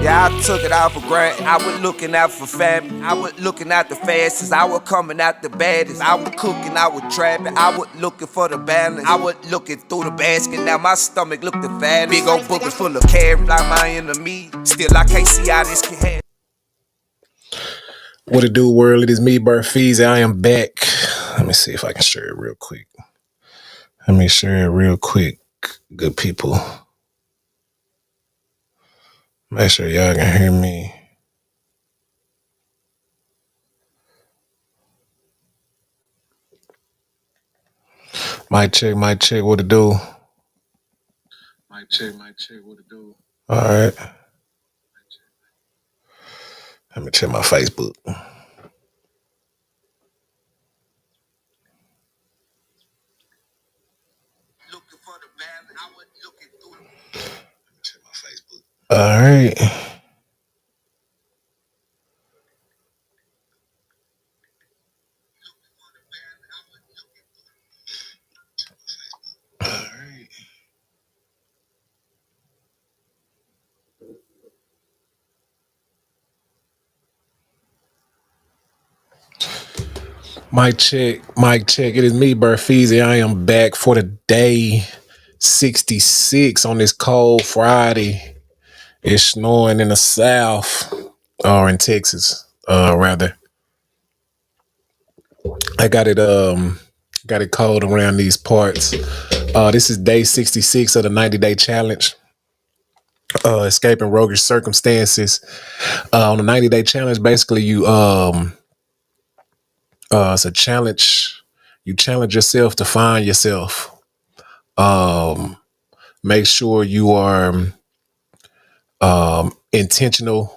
Yeah, I took it out for granted. I was looking out for family. I was looking out the fastest. I was coming out the baddest. I was cooking, I was trapping. I was looking for the balance. I was looking through the basket. Now my stomach looked the fattest. Big old buckets full of carrots like my enemy. Still, I can't see how this can happen. What it do, world? It is me, Burfeezy. I am back. Let me see if I can share it real quick. Let me share it real quick, good people. Make sure y'all can hear me. Mic check, what it do? Mic check, what it do? All right. Let me check my Facebook. All right. Mic check. It is me, Burfeezy. I am back for the day 66 on this cold Friday. It's snowing in the South, or in Texas, rather. I got it cold around these parts. This is day 66 of the 90-day challenge. Escaping roguish circumstances. On the 90-day challenge, basically it's a challenge. You challenge yourself to find yourself. Make sure you are intentionally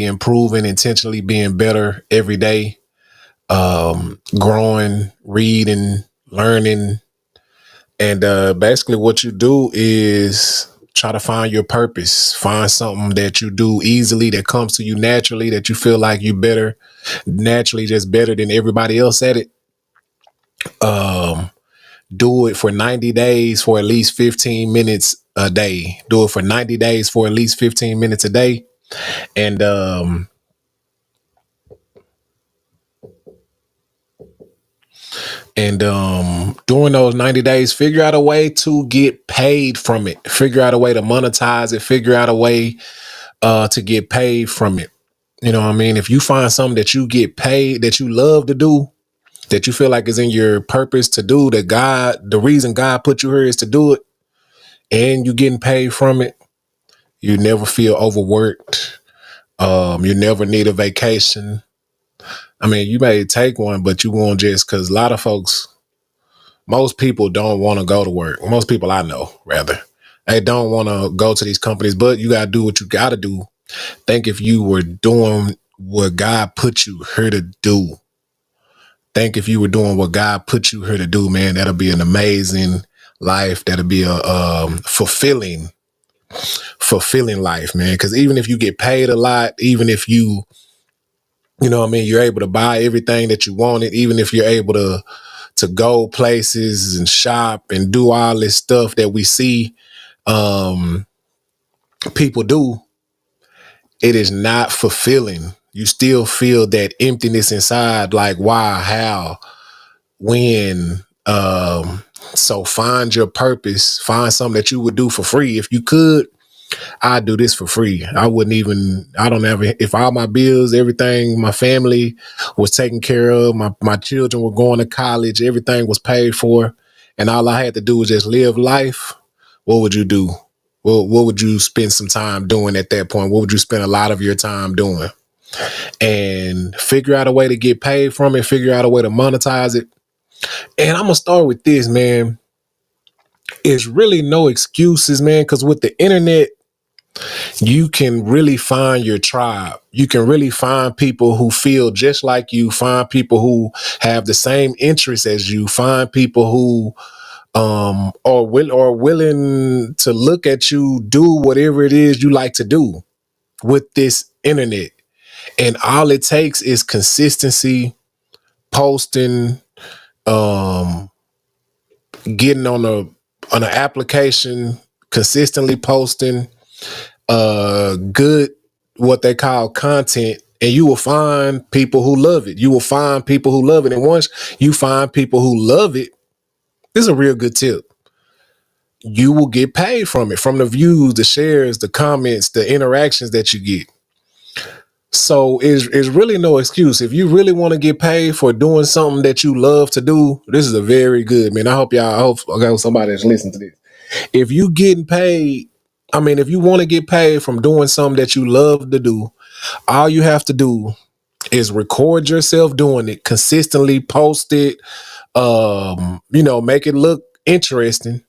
improving, intentionally being better every day, growing, reading, learning. And basically what you do is try to find your purpose, find something that you do easily, that comes to you naturally, that you feel like you better, naturally just better than everybody else at it. Do it for 90 days for at least 15 minutes a day. Do it for 90 days for at least 15 minutes a day. And during those 90 days, figure out a way to get paid from it. Figure out a way to monetize it. Figure out a way to get paid from it. You know what I mean? If you find something that you get paid, that you love to do, that you feel like is in your purpose to do, that the reason God put you here is to do it, and you getting paid from it, you never feel overworked. You never need a vacation. I mean, you may take one, but you won't, just because a lot of folks, most people don't want to go to work. Most people I know, rather, they don't want to go to these companies, but you got to do what you got to do. Think if you were doing what God put you here to do. Think if you were doing what God put you here to do, man, that'll be an amazing life. That'll be a fulfilling life, man. Because even if you get paid a lot, even if you know what I mean, you're able to buy everything that you wanted, even if you're able to go places and shop and do all this stuff that we see people do, it is not fulfilling. You still feel that emptiness inside, like why, how, when. So find your purpose, find something that you would do for free. If you could, I'd do this for free. I don't ever, if all my bills, everything, my family was taken care of, my children were going to college, everything was paid for, and all I had to do was just live life, what would you do? What would you spend some time doing at that point? What would you spend a lot of your time doing? And figure out a way to get paid from it, figure out a way to monetize it. And I'm going to start with this, man. It's really no excuses, man, because with the internet, you can really find your tribe. You can really find people who feel just like you, find people who have the same interests as you, find people who are willing to look at you do whatever it is you like to do with this internet. And all it takes is consistency, posting, getting on an application, consistently posting, good, what they call content, and you will find people who love it. You will find people who love it. And once you find people who love it, this is a real good tip. You will get paid from it, from the views, the shares, the comments, the interactions that you get. So is really no excuse. If you really want to get paid for doing something that you love to do, this is a very good, man. I hope I got somebody that's listening to this. If you getting paid, if you want to get paid from doing something that you love to do, all you have to do is record yourself doing it, consistently post it, make it look interesting,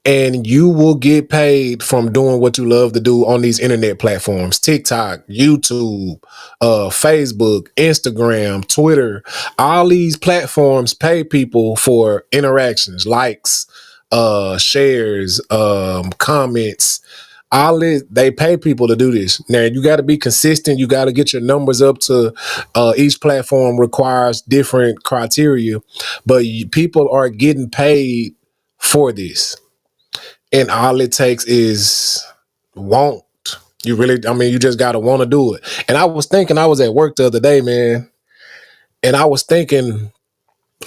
and you will get paid from doing what you love to do on these internet platforms: TikTok, YouTube, Facebook, Instagram, Twitter. All these platforms pay people for interactions, likes, shares, comments. All this, they pay people to do this. Now you got to be consistent. You got to get your numbers up to, each platform requires different criteria, but people are getting paid for this. And all it takes is want. You really, you just got to want to do it. And I was thinking, I was at work the other day, man, and I was thinking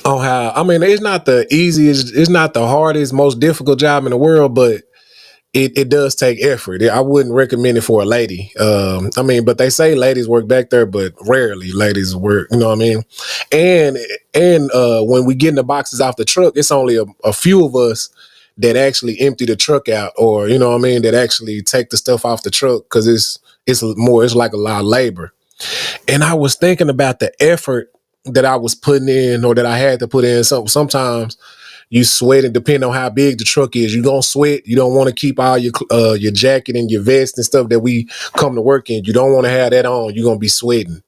on how, it's not the easiest, it's not the hardest, most difficult job in the world, but it does take effort. I wouldn't recommend it for a lady. But they say ladies work back there, but rarely ladies work, you know what I mean? And when we get in the boxes off the truck, it's only a few of us that actually empty the truck out, or, you know what I mean, that actually take the stuff off the truck, because it's like a lot of labor. And I was thinking about the effort that I was putting in, or that I had to put in. Sometimes you sweat, and depending on how big the truck is, you're gonna sweat. You don't want to keep all your jacket and your vest and stuff that we come to work in. You don't want to have that on. You're gonna be sweating.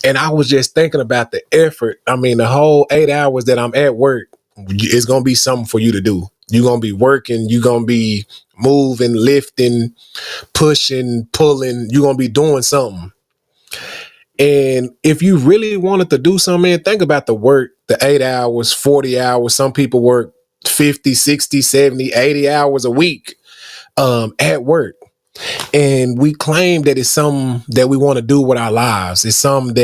And I was just thinking about the effort. The whole 8 hours that I'm at work, it's gonna be something for you to do. You're gonna be working. You're gonna be moving, lifting, pushing, pulling. You're gonna be doing something. And if you really wanted to do something, think about the work, the 8 hours, 40 hours. Some people work 50, 60, 70, 80 hours a week at work. And we claim that it's something that we want to do with our lives. It's something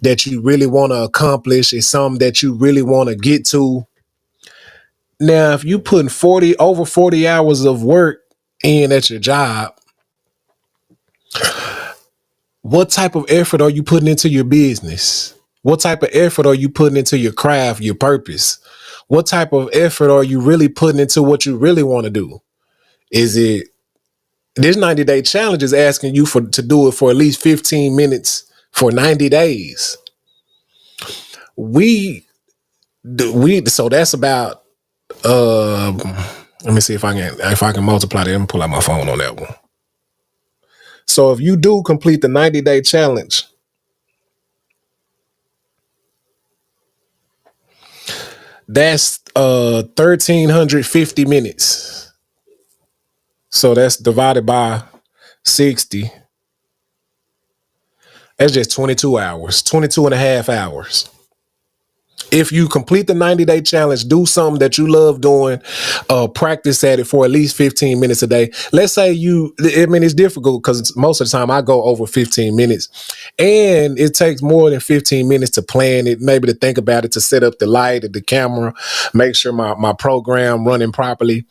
that you really want to accomplish. It's something that you really want to get to. Now, if you putting over 40 hours of work in at your job, what type of effort are you putting into your business? What type of effort are you putting into your craft, your purpose? What type of effort are you really putting into what you really want to do? Is it, this 90-day challenge is asking you to do it for at least 15 minutes for 90 days. So that's about, let me see if I can multiply that and pull out my phone on that one. So if you do complete the 90-day challenge, that's 1,350 minutes. So that's divided by 60. That's just 22 hours, 22 and a half hours. If you complete the 90-day challenge, do something that you love doing, practice at it for at least 15 minutes a day. Let's say it's difficult because most of the time I go over 15 minutes, and it takes more than 15 minutes to plan it, maybe to think about it, to set up the light and the camera, make sure my program running properly.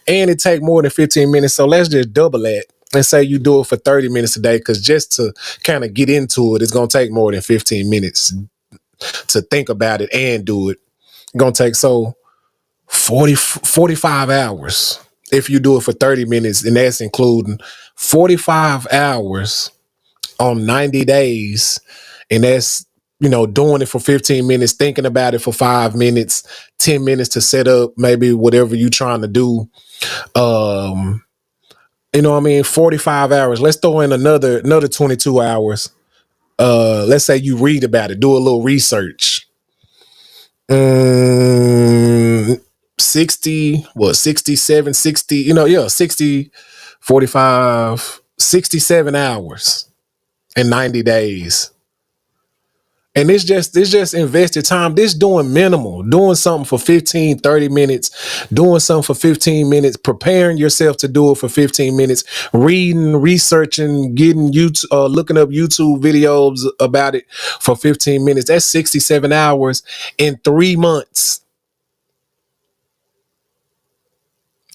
And it takes more than 15 minutes. So let's just double that and say you do it for 30 minutes a day, because just to kind of get into it, it's going to take more than 15 minutes to think about it and do it. It's going to take 45 hours if you do it for 30 minutes, and that's including 45 hours on 90 days. And that's, doing it for 15 minutes, thinking about it for 5 minutes, 10 minutes to set up maybe whatever you're trying to do. 45 hours. Let's throw in another 22 hours. Let's say you read about it, do a little research. 67, 60, 60, 45, 67 hours in 90 days. And it's just invested time. This doing minimal, doing something for 15, 30 minutes, doing something for 15 minutes, preparing yourself to do it for 15 minutes, reading, researching, getting YouTube, looking up YouTube videos about it for 15 minutes. That's 67 hours in 3 months,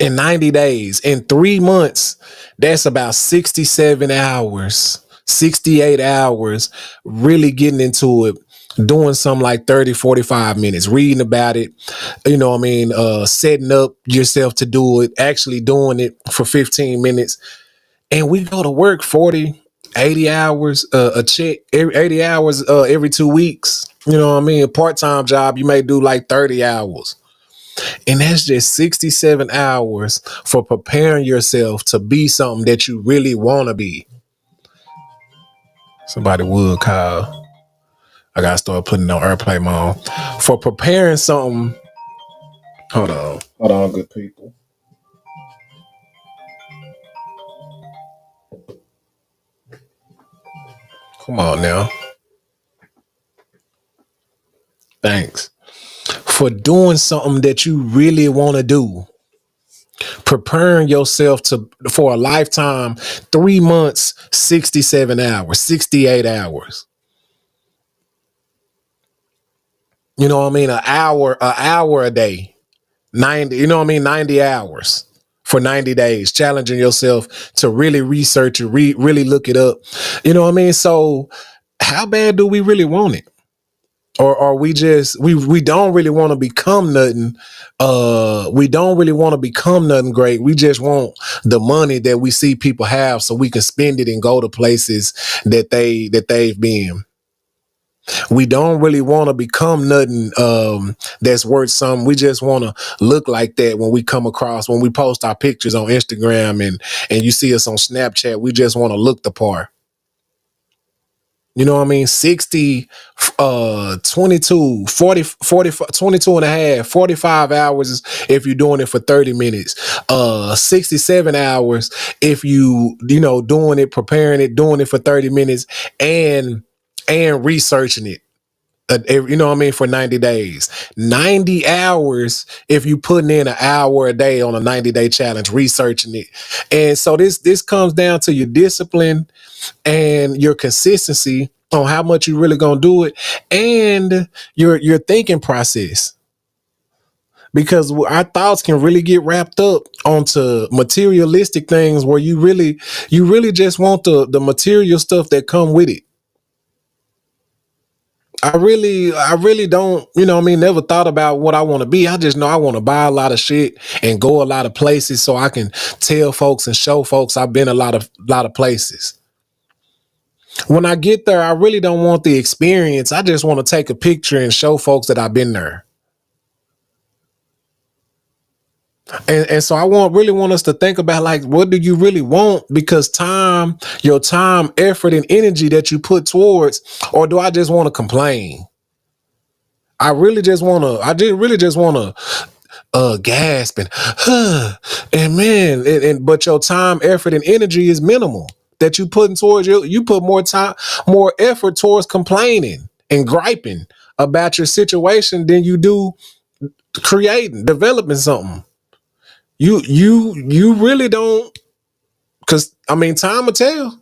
in 90 days. In 3 months, that's about 67 hours, 68 hours, really getting into it, doing something like 30, 45 minutes, reading about it, setting up yourself to do it, actually doing it for 15 minutes. And we go to work 40, 80 hours, a check, 80 hours every 2 weeks. You know what I mean? A part-time job, you may do like 30 hours. And that's just 67 hours for preparing yourself to be something that you really want to be. Somebody would call. I got to start putting on airplane mode. For preparing something. Hold on. Hold on, good people. Come on now. Thanks. For doing something that you really want to do. Preparing yourself for a lifetime, 3 months, 67 hours, 68 hours. You know what I mean? An hour a day. 90, you know what I mean? 90 hours for 90 days, challenging yourself to really research and really look it up. You know what I mean? So how bad do we really want it? Or are we just we don't really want to become nothing. We don't really want to become nothing great. We just want the money that we see people have so we can spend it and go to places that they've been. We don't really want to become nothing that's worth something. We just want to look like that when we post our pictures on Instagram and you see us on Snapchat. We just want to look the part. You know what I mean? 60, 22, 40, 40, 22 and a half, 45 hours if you're doing it for 30 minutes. 67 hours if doing it, preparing it, doing it for 30 minutes and researching it. You know what I mean? For 90 days, 90 hours if you putting in an hour a day on a 90-day challenge, researching it. And so this comes down to your discipline and your consistency on how much you really gonna do it, and your thinking process. Because our thoughts can really get wrapped up onto materialistic things where you really just want the material stuff that come with it. I really don't, never thought about what I want to be. I just know I want to buy a lot of shit and go a lot of places so I can tell folks and show folks I've been a lot of places. When I get there, I really don't want the experience. I just want to take a picture and show folks that I've been there. And so I really want us to think about, like, what do you really want? Because your time, effort, and energy that you put towards, or do I just want to complain? I really just want to gasp and man, but your time, effort, and energy is minimal that you putting towards you put more time, more effort towards complaining and griping about your situation than you do creating, developing something. You really don't, because time will tell.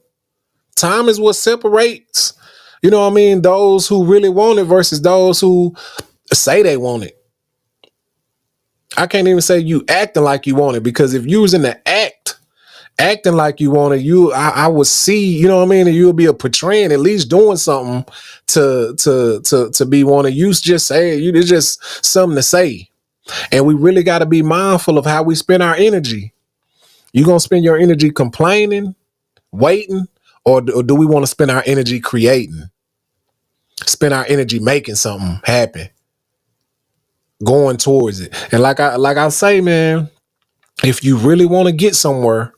Time is what separates, those who really want it versus those who say they want it. I can't even say you acting like you want it, because if you was in the acting like you want it, I would see, and you'll be portraying, at least doing something to be wanted. You just say it, it's just something to say. And we really got to be mindful of how we spend our energy. You gonna spend your energy complaining, waiting, or do we want to spend our energy creating? Spend our energy making something happen, going towards it. And like I say, man, if you really want to get somewhere,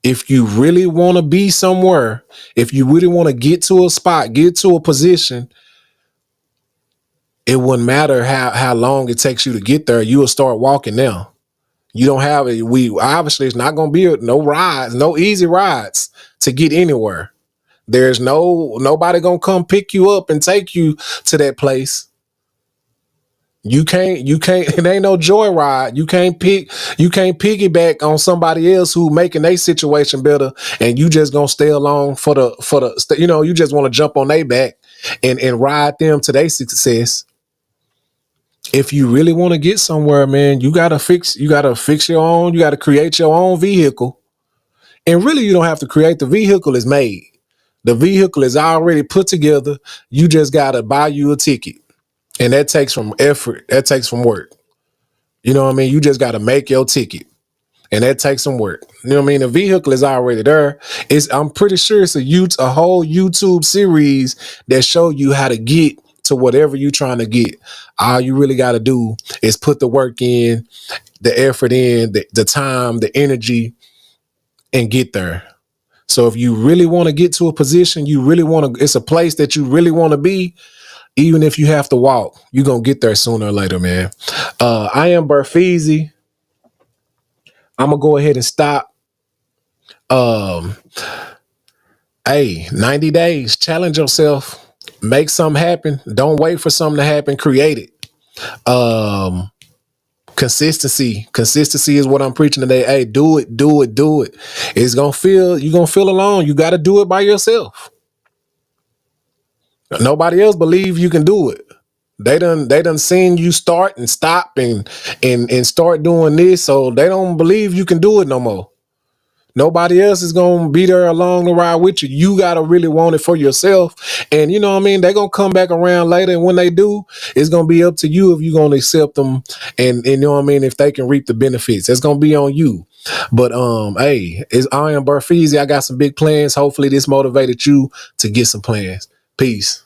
if you really want to be somewhere, if you really want to get to a spot, get to a position, it wouldn't matter how long it takes you to get there. You will start walking now. You don't have it's not going to be no rides, no easy rides to get anywhere. There's nobody gonna come pick you up and take you to that place. You can't it ain't no joyride. You can't piggyback on somebody else who making their situation better, and you just gonna stay along you just want to jump on their back and ride them to their success. If you really want to get somewhere, man, you gotta fix your own, you gotta create your own vehicle. And really you don't have to create, the vehicle is made. The vehicle is already put together. You just gotta buy you a ticket. And that takes from effort. That takes from work. You know what I mean? You just got to make your ticket, and that takes some work. You know what I mean? The vehicle is already there. I'm pretty sure it's a whole YouTube series that show you how to get to whatever you're trying to get. All you really got to do is put the work in, the effort in, the time, the energy, and get there. So if you really want to get to a position, it's a place that you really want to be. Even if you have to walk, you're going to get there sooner or later, man. I am Burfeezy. I'm going to go ahead and stop. Um, Hey, 90 days, challenge yourself, make something happen. Don't wait for something to happen, create it. Consistency is what I'm preaching today. Hey, do it, do it, do it. You're going to feel alone. You got to do it by yourself. Nobody else believe you can do it. They done seen you start and stop and start doing this, so they don't believe you can do it no more. Nobody else is gonna be there along the ride with you. You gotta really want it for yourself. And you know what I mean? They're gonna come back around later. And when they do, it's gonna be up to you if you're gonna accept them and you know what I mean, if they can reap the benefits. It's gonna be on you. But hey, I am Burfeezy. I got some big plans. Hopefully this motivated you to get some plans. Peace.